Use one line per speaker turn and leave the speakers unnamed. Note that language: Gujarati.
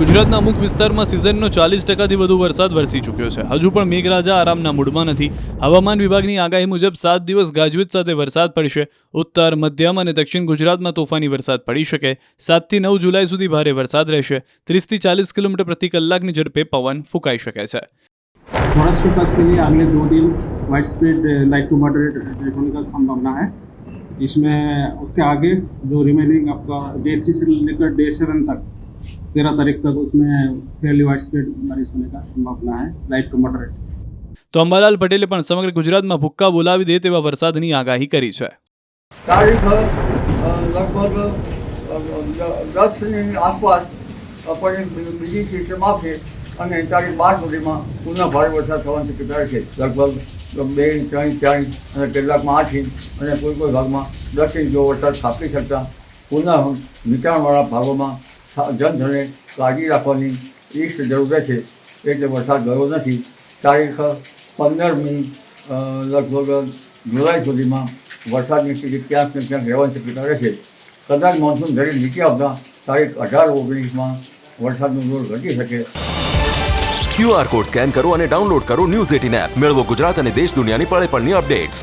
ગુજરાતના અમુક વિસ્તારમાં સિઝનનો 40%થી વધુ વરસાદ વરસી ચૂક્યો છે. હજુ પણ મેઘરાજા આરામના મૂડમાં નથી. હવામાન વિભાગની આગાહી મુજબ 7 દિવસ ગાજવીજ સાથે વરસાદ પડશે. ઉત્તર, મધ્યમ અને દક્ષિણ ગુજરાતમાં તોફાની વરસાદ પડી શકે. 7 થી 9 જુલાઈ સુધી ભારે વરસાદ રહેશે. 30 થી 40 કિલોમીટર પ્રતિ કલાકની ઝડપે પવન ફૂંકાઈ શકે છે.
महाराष्ट्र कच्छ के लिए अगले 2 दिन wide spread light to moderate होने का संभावना है. इसमें उसके आगे जो रिमेनिंग आपका डे 3 से लेकर डे 7 तक 13 तारीख तक उसमें फेयरली वाइड स्प्रेड बारिश होने का संभावना है लाइट टू मॉडरेट.
તો અંબાલાલ પટેલે પણ સમગ્ર ગુજરાતમાં ભૂક્કા બોલાવી દે તેવા વરસાદની આગાહી કરી છે.
તારીખ લગભગ 10ની આસપાસ આપણને બીજી સિસ્ટમ આપશે અને તારીખ 12 સુધીમાં પુનઃ ભારે વરસાદ થવાની શક્યતા છે. લગભગ 2 ઇંચ 3 ઇંચ 4 ઇંચ અને કેટલાકમાં 8 ઇંચ અને કોઈ ભાગમાં 10 ઇંચ જેવો વરસાદ ખાબકી શકતા પુનઃ નીચાણવાળા ભાગોમાં જનધને કાળજી રાખવાની ઈષ્ટ જરૂર છે. એટલે વરસાદ ગયો નથી. તારીખ 15મી લગભગ જુલાઈ સુધીમાં વરસાદની સ્થિતિ ક્યાંક ને ક્યાંક રહેવાની શક્યતા રહેશે. કદાચ મોન્સૂન ધરી નીચે આવતા તારીખ 18-19માં વરસાદનું જોર ઘટી શકે.
QR કોડ સ્કેન કરો અને ડાઉનલોડ કરો ન્યૂઝ 18 એપ. મેળવો ગુજરાત અને દેશ દુનિયાની પળે પળની અપડેટ્સ.